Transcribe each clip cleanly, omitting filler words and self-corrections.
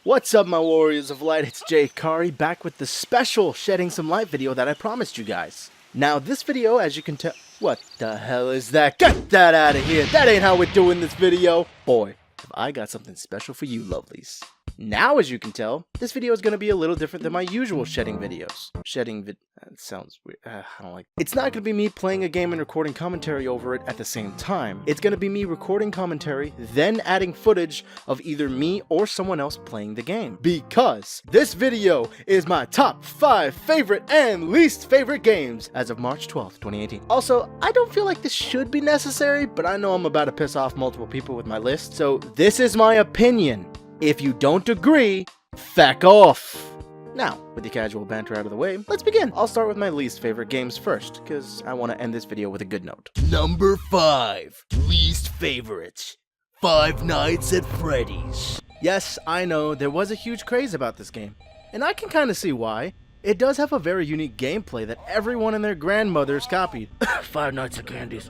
What's up, my warriors of light? It's Jay Kari back with the special Shedding Some Light video that I promised you guys. Now this video, as you can tell, what the hell is that? Get that out of here! That ain't how we're doing this video! Boy, have I got something special for you lovelies. Now, as you can tell, this video is going to be a little different than my usual shedding videos. That sounds weird. I don't like it. It's not going to be me playing a game and recording commentary over it at the same time. It's going to be me recording commentary, then adding footage of either me or someone else playing the game. Because this video is my top 5 favorite and least favorite games as of March 12th, 2018. Also, I don't feel like this should be necessary, but I know I'm about to piss off multiple people with my list, so this is my opinion. If you don't agree, feck off! Now, with the casual banter out of the way, let's begin. I'll start with my least favorite games first, because I want to end this video with a good note. Number 5. Least favorite. Five Nights at Freddy's. Yes, I know, there was a huge craze about this game, and I can kind of see why. It does have a very unique gameplay that everyone and their grandmothers copied. Five Nights at Candy's.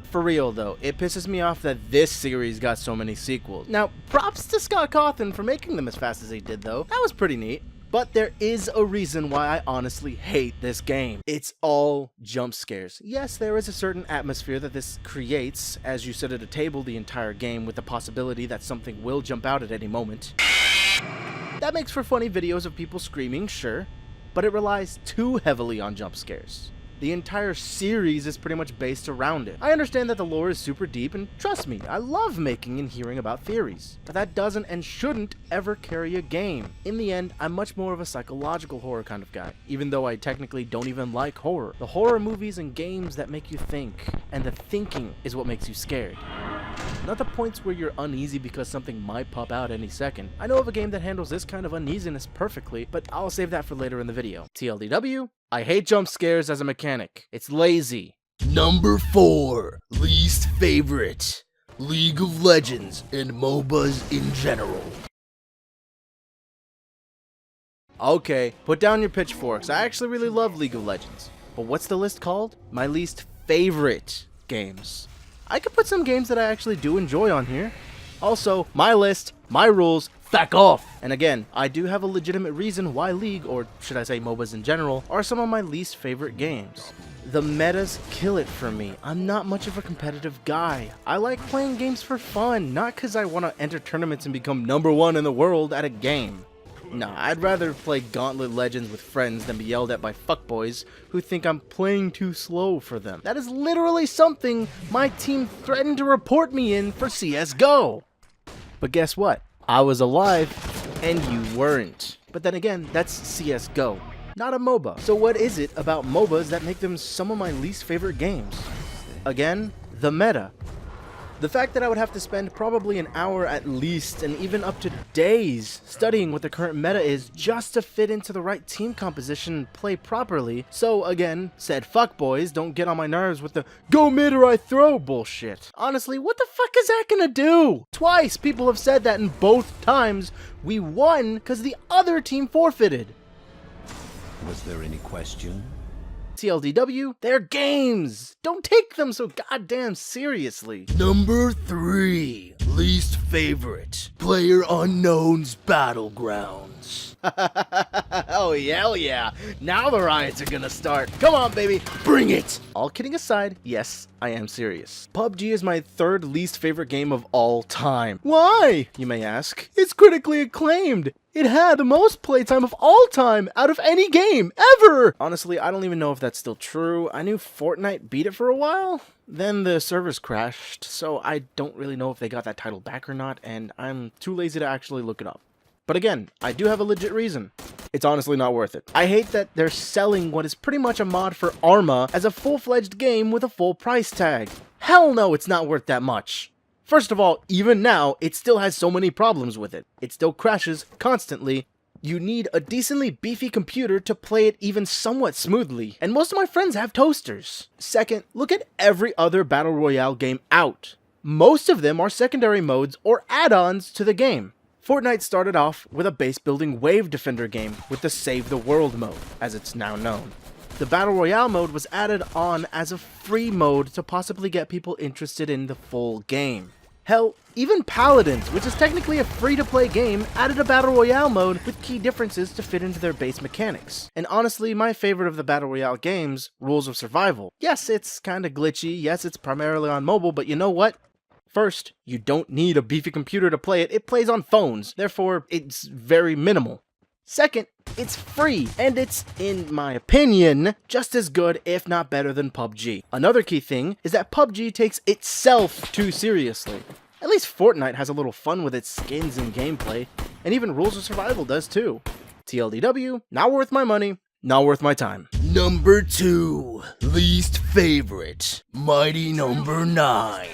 For real though, it pisses me off that this series got so many sequels. Now, props to Scott Cawthon for making them as fast as he did though. That was pretty neat. But there is a reason why I honestly hate this game. It's all jump scares. Yes, there is a certain atmosphere that this creates as you sit at a table the entire game with the possibility that something will jump out at any moment. That makes for funny videos of people screaming, sure, but it relies too heavily on jump scares. The entire series is pretty much based around it. I understand that the lore is super deep, and trust me, I love making and hearing about theories. But that doesn't and shouldn't ever carry a game. In the end, I'm much more of a psychological horror kind of guy, even though I technically don't even like horror. The horror movies and games that make you think, and the thinking is what makes you scared. Not the points where you're uneasy because something might pop out any second. I know of a game that handles this kind of uneasiness perfectly, but I'll save that for later in the video. TLDW, I hate jump scares as a mechanic. It's lazy. Number 4. Least favorite. League of Legends and MOBAs in general. Okay, put down your pitchforks. I actually really love League of Legends. But what's the list called? My least favorite games. I could put some games that I actually do enjoy on here. Also, my list, my rules, feck off! And again, I do have a legitimate reason why League, or should I say MOBAs in general, are some of my least favorite games. The metas kill it for me. I'm not much of a competitive guy. I like playing games for fun, not because I want to enter tournaments and become #1 in the world at a game. Nah, I'd rather play Gauntlet Legends with friends than be yelled at by fuckboys who think I'm playing too slow for them. That is literally something my team threatened to report me in for CSGO. But guess what? I was alive, and you weren't. But then again, that's CSGO, not a MOBA. So what is it about MOBAs that make them some of my least favorite games? Again, the meta. The fact that I would have to spend probably an hour at least, and even up to days, studying what the current meta is just to fit into the right team composition and play properly. So again, said fuckboys don't get on my nerves with the go mid or I throw bullshit. Honestly, what the fuck is that gonna do? Twice people have said that, and both times we won because the other team forfeited. Was there any question? TLDW, they're games! Don't take them so goddamn seriously. Number 3. Least favorite. PlayerUnknown's Battlegrounds. Oh, hell yeah. Now the riots are gonna start. Come on, baby. Bring it. All kidding aside, yes, I am serious. PUBG is my 3rd least favorite game of all time. Why, you may ask? It's critically acclaimed. It had the most playtime of all time out of any game ever. Honestly, I don't even know if that's still true. I knew Fortnite beat it for a while. Then the servers crashed, so I don't really know if they got that title back or not, and I'm too lazy to actually look it up. But again, I do have a legit reason. It's honestly not worth it. I hate that they're selling what is pretty much a mod for Arma as a full-fledged game with a full price tag. Hell no, it's not worth that much. First of all, even now, it still has so many problems with it. It still crashes constantly. You need a decently beefy computer to play it even somewhat smoothly, and most of my friends have toasters. Second, look at every other Battle Royale game out. Most of them are secondary modes or add-ons to the game. Fortnite started off with a base-building wave defender game with the Save the World mode, as it's now known. The Battle Royale mode was added on as a free mode to possibly get people interested in the full game. Hell, even Paladins, which is technically a free-to-play game, added a Battle Royale mode with key differences to fit into their base mechanics. And honestly, my favorite of the Battle Royale games, Rules of Survival. Yes, it's kinda glitchy, yes, it's primarily on mobile, but you know what? First, you don't need a beefy computer to play it, it plays on phones, therefore it's very minimal. Second, it's free, and it's, in my opinion, just as good, if not better than PUBG. Another key thing is that PUBG takes itself too seriously. At least Fortnite has a little fun with its skins and gameplay, and even Rules of Survival does too. TLDW, not worth my money, not worth my time. Number 2, least favorite, Mighty Number 9.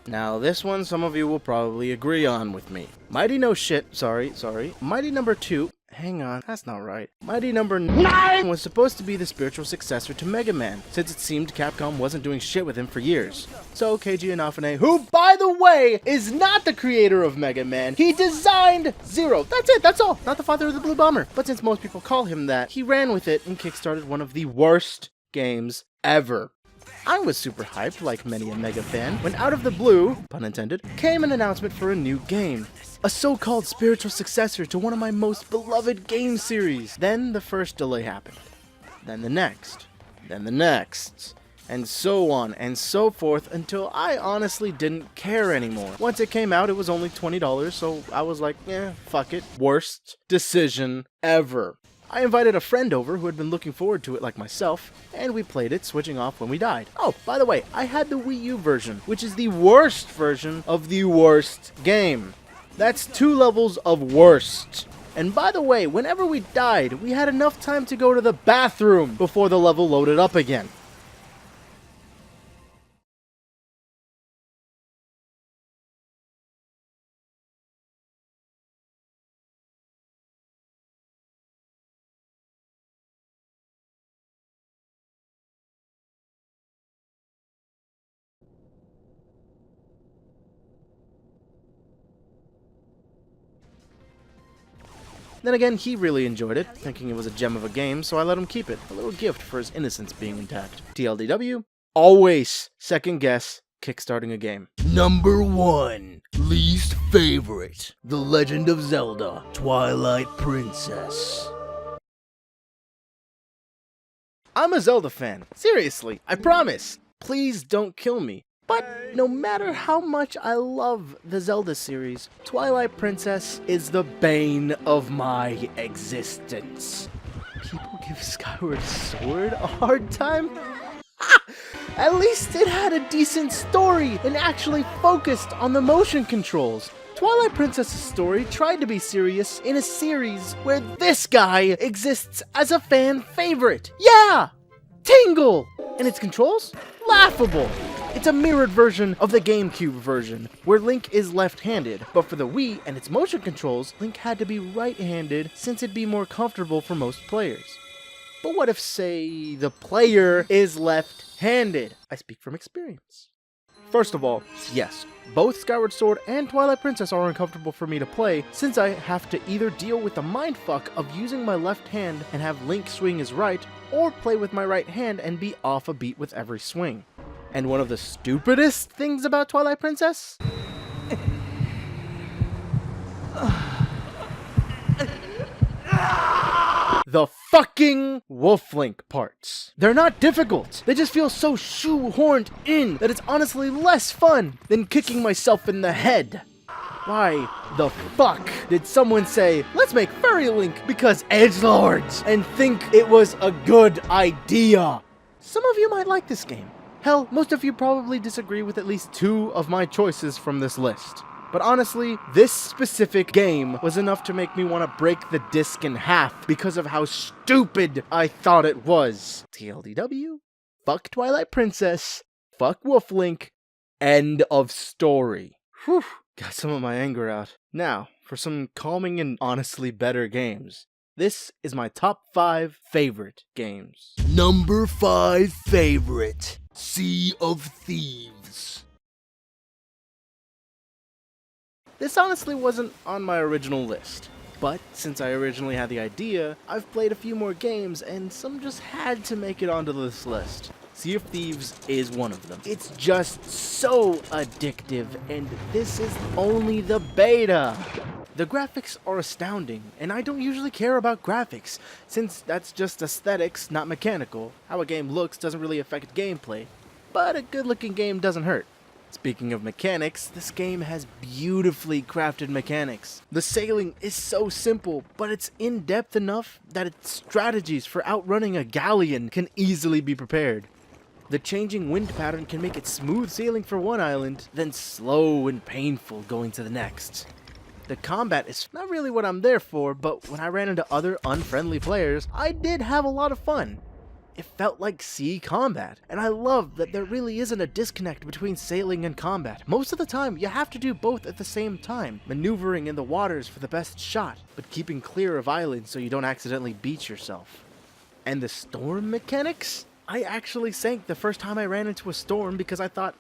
Now this one some of you will probably agree on with me. Mighty Mighty Number 2, hang on, that's not right. Mighty Number 9 was supposed to be the spiritual successor to Megaane, since it seemed Capcom wasn't doing shit with him for years. So Keiji Inafune, who by the way is not the creator of Megaane, he designed Zero. That's it, that's all. Not the father of the Blue Bomber. But since most people call him that, he ran with it and kickstarted one of the worst games ever. I was super hyped, like many a Mega fan, when out of the blue, pun intended, came an announcement for a new game. A so-called spiritual successor to one of my most beloved game series. Then the first delay happened. Then the next. Then the next. And so on and so forth until I honestly didn't care anymore. Once it came out, it was only $20, so I was like, fuck it. Worst decision ever. I invited a friend over who had been looking forward to it like myself, and we played it, switching off when we died. Oh, by the way, I had the Wii U version, which is the worst version of the worst game. That's 2 levels of worst. And by the way, whenever we died, we had enough time to go to the bathroom before the level loaded up again. Then again, he really enjoyed it, thinking it was a gem of a game, so I let him keep it. A little gift for his innocence being intact. TLDW, always second guess kickstarting a game. Number 1, least favorite, The Legend of Zelda, Twilight Princess. I'm a Zelda fan. Seriously, I promise. Please don't kill me. But no matter how much I love the Zelda series, Twilight Princess is the bane of my existence. People give Skyward Sword a hard time? At least it had a decent story and actually focused on the motion controls. Twilight Princess's story tried to be serious in a series where this guy exists as a fan favorite. Yeah! Tingle! And its controls? Laughable! It's a mirrored version of the GameCube version, where Link is left-handed, but for the Wii and its motion controls, Link had to be right-handed since it'd be more comfortable for most players. But what if, say, the player is left-handed? I speak from experience. First of all, yes, both Skyward Sword and Twilight Princess are uncomfortable for me to play, since I have to either deal with the mindfuck of using my left hand and have Link swing his right, or play with my right hand and be off a beat with every swing. And one of the stupidest things about Twilight Princess? The fucking Wolf Link parts. They're not difficult. They just feel so shoehorned in that it's honestly less fun than kicking myself in the head. Why the fuck did someone say, let's make Furry Link because edgelords, and think it was a good idea? Some of you might like this game. Hell, most of you probably disagree with at least 2 of my choices from this list. But honestly, this specific game was enough to make me want to break the disc in half because of how stupid I thought it was. TLDW, fuck Twilight Princess, fuck Wolf Link, end of story. Whew, got some of my anger out. Now, for some calming and honestly better games. This is my top 5 favorite games. Number 5 favorite, Sea of Thieves. This honestly wasn't on my original list, but since I originally had the idea, I've played a few more games and some just had to make it onto this list. Sea of Thieves is one of them. It's just so addictive, and this is only the beta. The graphics are astounding, and I don't usually care about graphics, since that's just aesthetics, not mechanical. How a game looks doesn't really affect gameplay, but a good-looking game doesn't hurt. Speaking of mechanics, this game has beautifully crafted mechanics. The sailing is so simple, but it's in-depth enough that its strategies for outrunning a galleon can easily be prepared. The changing wind pattern can make it smooth sailing for one island, then slow and painful going to the next. The combat is not really what I'm there for, but when I ran into other unfriendly players, I did have a lot of fun. It felt like sea combat, and I love that there really isn't a disconnect between sailing and combat. Most of the time, you have to do both at the same time, maneuvering in the waters for the best shot, but keeping clear of islands so you don't accidentally beach yourself. And the storm mechanics? I actually sank the first time I ran into a storm because I thought,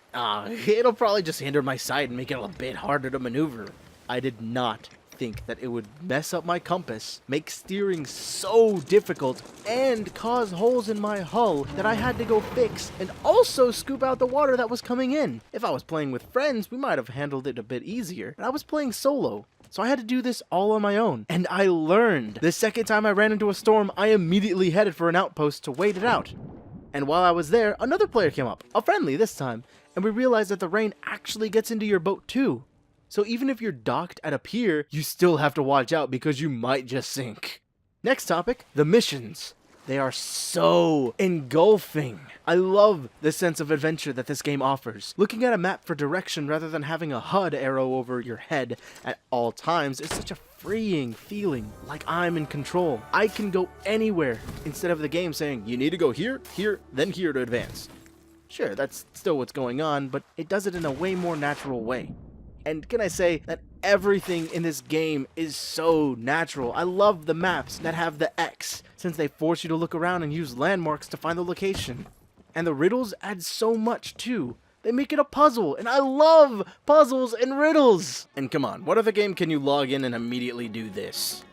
it'll probably just hinder my sight and make it a bit harder to maneuver. I did not think that it would mess up my compass, make steering so difficult, and cause holes in my hull that I had to go fix, and also scoop out the water that was coming in. If I was playing with friends, we might have handled it a bit easier, but I was playing solo, so I had to do this all on my own, and I learned. The second time I ran into a storm, I immediately headed for an outpost to wait it out. And while I was there, another player came up, a friendly this time, and we realized that the rain actually gets into your boat too. So even if you're docked at a pier, you still have to watch out because you might just sink. Next topic, the missions. They are so engulfing. I love the sense of adventure that this game offers. Looking at a map for direction rather than having a HUD arrow over your head at all times is such a freeing feeling, like I'm in control. I can go anywhere instead of the game saying, you need to go here, here, then here to advance. Sure, that's still what's going on, but it does it in a way more natural way. And can I say that everything in this game is so natural. I love the maps that have the X, since they force you to look around and use landmarks to find the location. And the riddles add so much too. They make it a puzzle, and I love puzzles and riddles! And come on, what other game can you log in and immediately do this?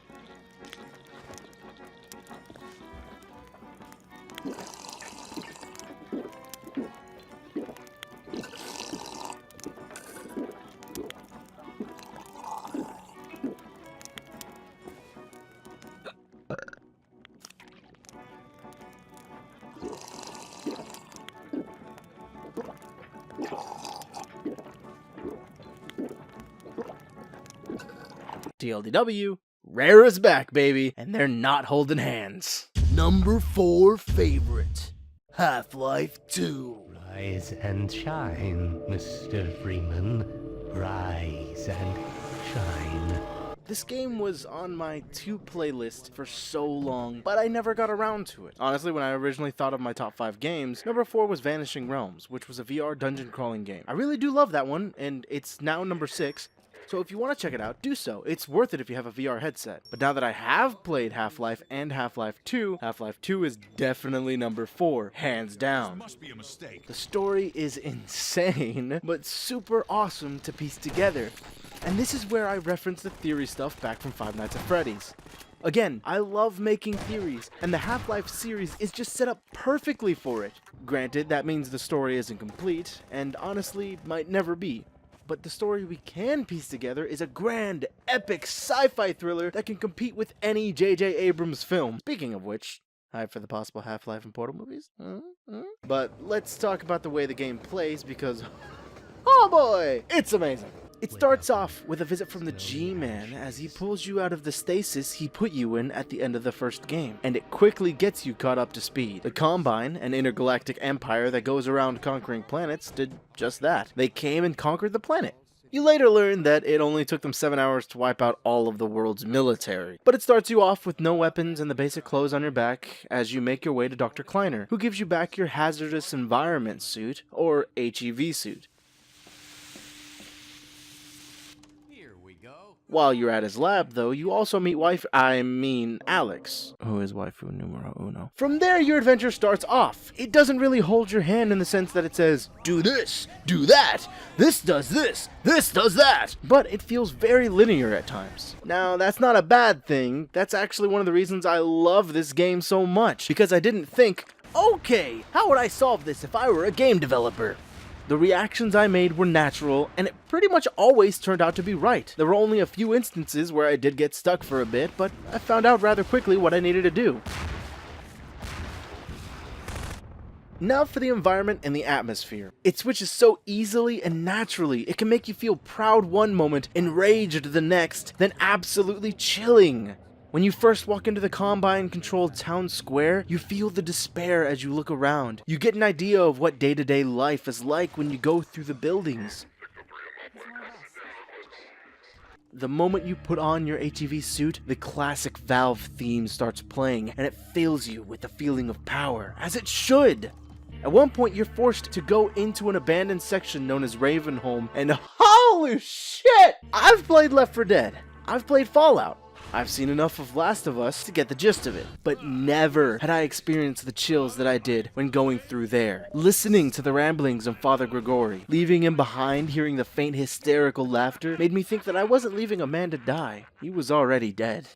TLDW, Rare is back, baby, and they're not holding hands. Number 4 favorite, Half-Life 2. Rise and shine, Mr. Freeman. Rise and shine. This game was on my to playlist for so long, but I never got around to it. Honestly, when I originally thought of my top 5 games, number 4 was Vanishing Realms, which was a VR dungeon crawling game. I really do love that one, and it's now number 6. So if you want to check it out, do so. It's worth it if you have a VR headset. But now that I have played Half-Life and Half-Life 2, Half-Life 2 is definitely number 4, hands down. Must be a mistake. The story is insane, but super awesome to piece together. And this is where I reference the theory stuff back from Five Nights at Freddy's. Again, I love making theories, and the Half-Life series is just set up perfectly for it. Granted, that means the story isn't complete, and honestly, might never be. But the story we can piece together is a grand, epic sci-fi thriller that can compete with any J.J. Abrams film. Speaking of which, hype for the possible Half-Life and Portal movies? But let's talk about the way the game plays because, oh boy, it's amazing. It starts off with a visit from the G-Man as he pulls you out of the stasis he put you in at the end of the first game, and it quickly gets you caught up to speed. The Combine, an intergalactic empire that goes around conquering planets, did just that. They came and conquered the planet. You later learn that it only took them 7 hours to wipe out all of the world's military. But it starts you off with no weapons and the basic clothes on your back as you make your way to Dr. Kleiner, who gives you back your hazardous environment suit, or HEV suit. While you're at his lab, though, you also meet Alex, who is waifu numero uno. From there, your adventure starts off. It doesn't really hold your hand in the sense that it says, do this, do that, this does this does that. But it feels very linear at times. Now, that's not a bad thing. That's actually one of the reasons I love this game so much, because I didn't think, Okay, how would I solve this if I were a game developer? The reactions I made were natural, and it pretty much always turned out to be right. There were only a few instances where I did get stuck for a bit, but I found out rather quickly what I needed to do. Now for the environment and the atmosphere. It switches so easily and naturally. It can make you feel proud one moment, enraged the next, then absolutely chilling. When you first walk into the Combine-controlled town square, you feel the despair as you look around. You get an idea of what day-to-day life is like when you go through the buildings. The moment you put on your HEV suit, the classic Valve theme starts playing, and it fills you with the feeling of power, as it should! At one point, you're forced to go into an abandoned section known as Ravenholm, and holy shit! I've played Left 4 Dead. I've played Fallout. I've seen enough of Last of Us to get the gist of it, but never had I experienced the chills that I did when going through there. Listening to the ramblings of Father Gregory, leaving him behind, hearing the faint hysterical laughter, made me think that I wasn't leaving a man to die. He was already dead.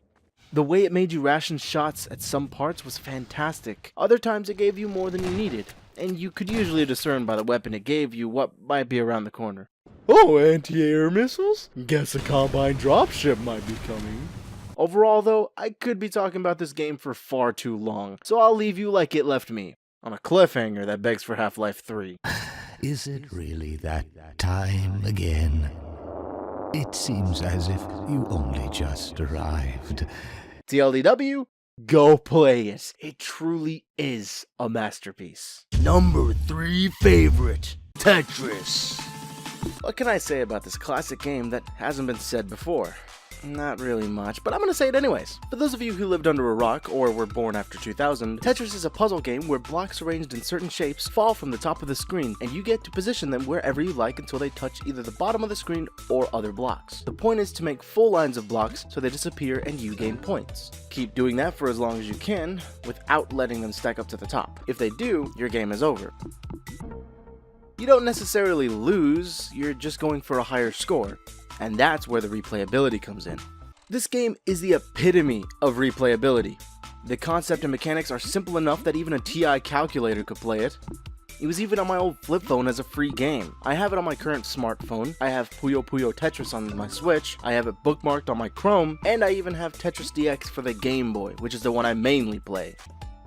The way it made you ration shots at some parts was fantastic. Other times it gave you more than you needed, and you could usually discern by the weapon it gave you what might be around the corner. Oh, anti-air missiles? Guess a Combine dropship might be coming. Overall, though, I could be talking about this game for far too long, so I'll leave you like it left me, on a cliffhanger that begs for Half-Life 3. Is it really that time again? It seems as if you only just arrived. TLDW, go play it. It truly is a masterpiece. Number 3 favorite, Tetris. What can I say about this classic game that hasn't been said before? Not really much, but I'm gonna say it anyways. For those of you who lived under a rock or were born after 2000, Tetris is a puzzle game where blocks arranged in certain shapes fall from the top of the screen, and you get to position them wherever you like until they touch either the bottom of the screen or other blocks. The point is to make full lines of blocks so they disappear and you gain points. Keep doing that for as long as you can, without letting them stack up to the top. If they do, your game is over. You don't necessarily lose, you're just going for a higher score. And that's where the replayability comes in. This game is the epitome of replayability. The concept and mechanics are simple enough that even a TI calculator could play it. It was even on my old flip phone as a free game. I have it on my current smartphone, I have Puyo Puyo Tetris on my Switch, I have it bookmarked on my Chrome, and I even have Tetris DX for the Game Boy, which is the one I mainly play.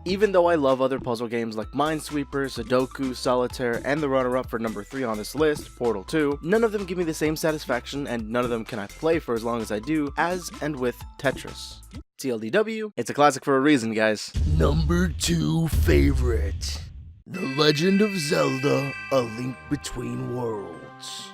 Even though I love other puzzle games like Minesweeper, Sudoku, Solitaire, and the runner-up for number 3 on this list, Portal 2, none of them give me the same satisfaction, and none of them can I play for as long as I do, as and with Tetris. TLDW, it's a classic for a reason, guys. Number 2 favorite, The Legend of Zelda: A Link Between Worlds.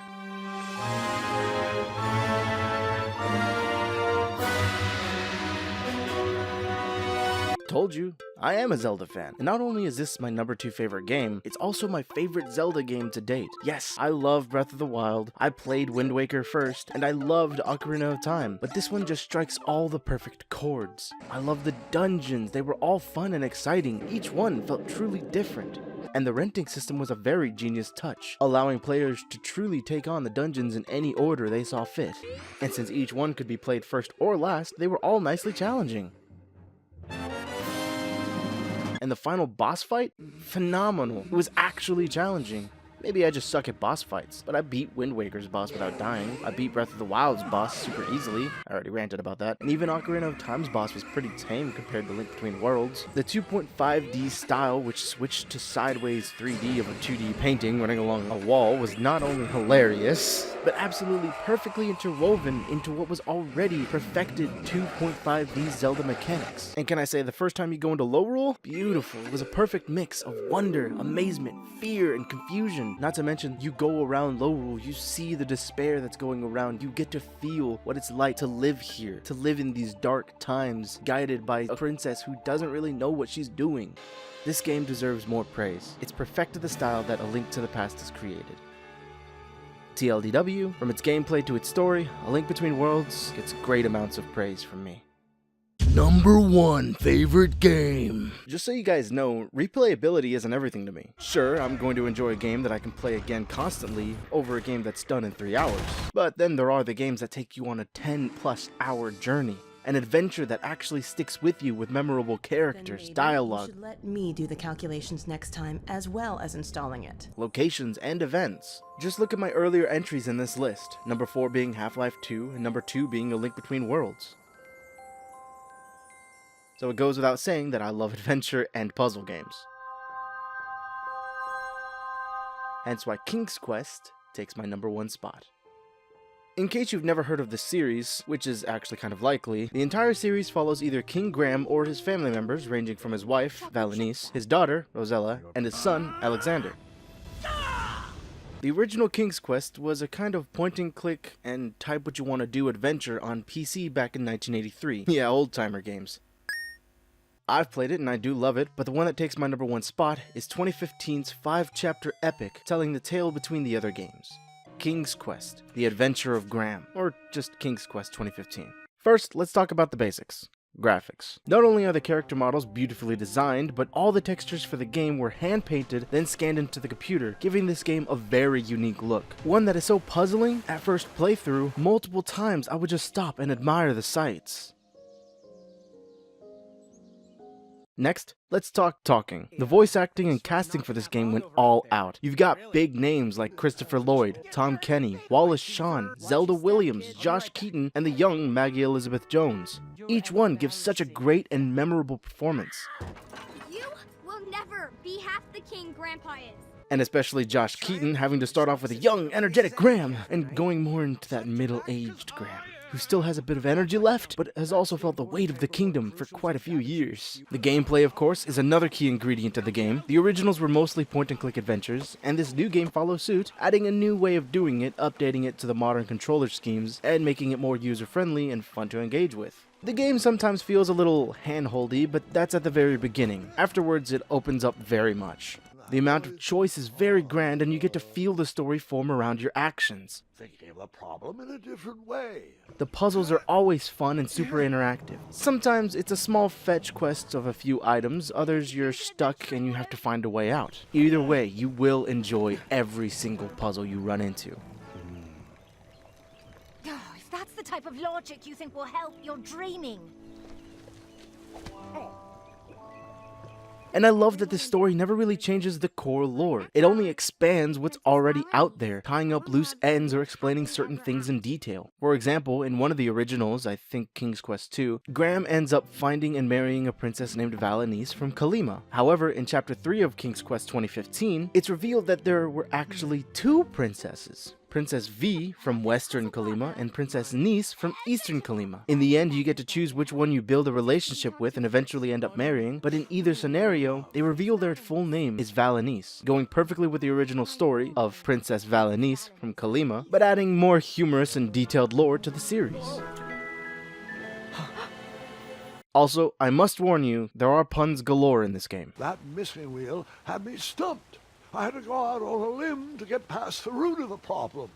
Told you, I am a Zelda fan. And not only is this my number 2 favorite game, it's also my favorite Zelda game to date. Yes, I love Breath of the Wild, I played Wind Waker first, and I loved Ocarina of Time, but this one just strikes all the perfect chords. I love the dungeons, they were all fun and exciting, each one felt truly different. And the renting system was a very genius touch, allowing players to truly take on the dungeons in any order they saw fit. And since each one could be played first or last, they were all nicely challenging. And the final boss fight? Phenomenal. It was actually challenging. Maybe I just suck at boss fights, but I beat Wind Waker's boss without dying. I beat Breath of the Wild's boss super easily. I already ranted about that. And even Ocarina of Time's boss was pretty tame compared to Link Between Worlds. The 2.5D style, which switched to sideways 3D of a 2D painting running along a wall, was not only hilarious, but absolutely perfectly interwoven into what was already perfected 2.5D Zelda mechanics. And can I say, the first time you go into Lorule? Beautiful. It was a perfect mix of wonder, amazement, fear, and confusion. Not to mention, you go around Lorule, you see the despair that's going around, you get to feel what it's like to live here, to live in these dark times, guided by a princess who doesn't really know what she's doing. This game deserves more praise. It's perfected the style that A Link to the Past has created. TLDW, from its gameplay to its story, A Link Between Worlds gets great amounts of praise from me. Number 1 favorite game. Just so you guys know, replayability isn't everything to me. Sure, I'm going to enjoy a game that I can play again constantly over a game that's done in 3 hours. But then there are the games that take you on a 10+ hour journey. an adventure that actually sticks with you with memorable characters, Then maybe dialogue, you should let me do the calculations next time, as well as installing it. locations, and events. Just look at my earlier entries in this list, number 4 being Half-Life 2 and number 2 being A Link Between Worlds. So it goes without saying that I love adventure and puzzle games. Hence why King's Quest takes my number 1 spot. In case you've never heard of this series, which is actually kind of likely, the entire series follows either King Graham or his family members, ranging from his wife, Valenice, his daughter, Rosella, and his son, Alexander. The original King's Quest was a kind of point-and-click and type-what-you-want-to-do adventure on PC back in 1983. Yeah, old-timer games. I've played it and I do love it, but the one that takes my number 1 spot is 2015's 5-chapter epic telling the tale between the other games. King's Quest, The Adventure of Graham, or just King's Quest 2015. First, let's talk about the basics. Graphics. Not only are the character models beautifully designed, but all the textures for the game were hand-painted, then scanned into the computer, giving this game a very unique look. One that is so puzzling, at first playthrough, multiple times I would just stop and admire the sights. Next, let's talk talking. The voice acting and casting for this game went all out. You've got big names like Christopher Lloyd, Tom Kenny, Wallace Shawn, Zelda Williams, Josh Keaton, and the young Maggie Elizabeth Jones. Each one gives such a great and memorable performance. You will never be half the king Grandpa is. And especially Josh Keaton having to start off with a young, energetic Graham and going more into that middle-aged Graham, who still has a bit of energy left, but has also felt the weight of the kingdom for quite a few years. The gameplay, of course, is another key ingredient of the game. The originals were mostly point-and-click adventures, and this new game follows suit, adding a new way of doing it, updating it to the modern controller schemes, and making it more user-friendly and fun to engage with. The game sometimes feels a little hand-holdy, but that's at the very beginning. Afterwards, it opens up very much. The amount of choice is very grand, and you get to feel the story form around your actions. Thinking of a problem in a different way. The puzzles are always fun and super interactive. Sometimes it's a small fetch quest of a few items, others you're stuck and you have to find a way out. Either way, you will enjoy every single puzzle you run into. Oh, if that's the type of logic you think will help, you're dreaming. And I love that this story never really changes the core lore. It only expands what's already out there, tying up loose ends or explaining certain things in detail. For example, in one of the originals, I think King's Quest 2, Graham ends up finding and marrying a princess named Valenice from Kalima. However, in Chapter 3 of King's Quest 2015, it's revealed that there were actually 2 princesses. Princess V from Western Kalima and Princess Nice from Eastern Kalima. In the end, you get to choose which one you build a relationship with and eventually end up marrying, but in either scenario, they reveal their full name is Valenice, going perfectly with the original story of Princess Valenice from Kalima, but adding more humorous and detailed lore to the series. Also, I must warn you, there are puns galore in this game. That missing wheel had me stumped. I had to go out on a limb to get past the root of the problem.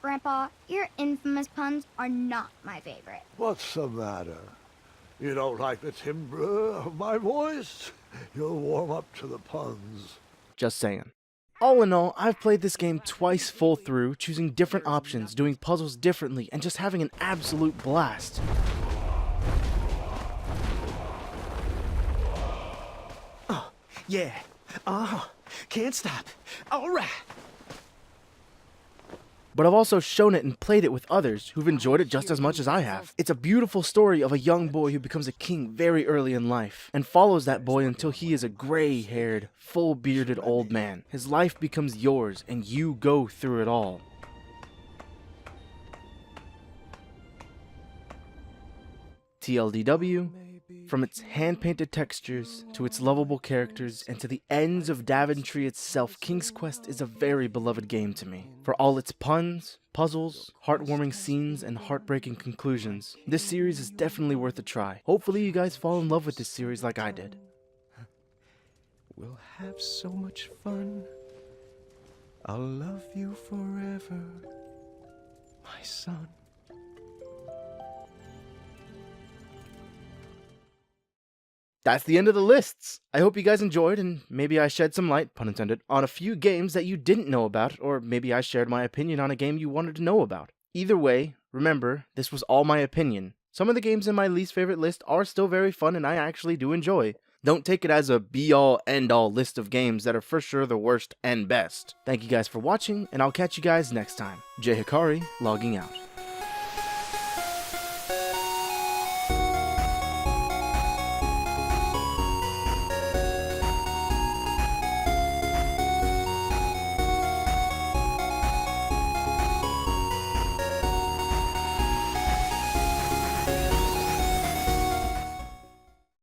Grandpa, your infamous puns are not my favorite. What's the matter? You don't like the timbre of my voice? You'll warm up to the puns. Just saying. All in all, I've played this game twice full through, choosing different options, doing puzzles differently, and just having an absolute blast. Oh, yeah. Oh, can't stop. All right. But I've also shown it and played it with others who've enjoyed it just as much as I have. It's a beautiful story of a young boy who becomes a king very early in life, and follows that boy until he is a gray-haired, full-bearded old man. His life becomes yours, and you go through it all. TLDW, from its hand-painted textures, to its lovable characters, and to the ends of Daventry itself, King's Quest is a very beloved game to me. For all its puns, puzzles, heartwarming scenes, and heartbreaking conclusions, this series is definitely worth a try. Hopefully you guys fall in love with this series like I did. We'll have so much fun. I'll love you forever, my son. That's the end of the lists. I hope you guys enjoyed, and maybe I shed some light, pun intended, on a few games that you didn't know about, or maybe I shared my opinion on a game you wanted to know about. Either way, remember, this was all my opinion, Some of the games in my least favorite list are still very fun and I actually do enjoy. Don't take it as a be-all, end-all list of games that are for sure the worst and best. Thank you guys for watching, and I'll catch you guys next time. Jay Hikari, logging out.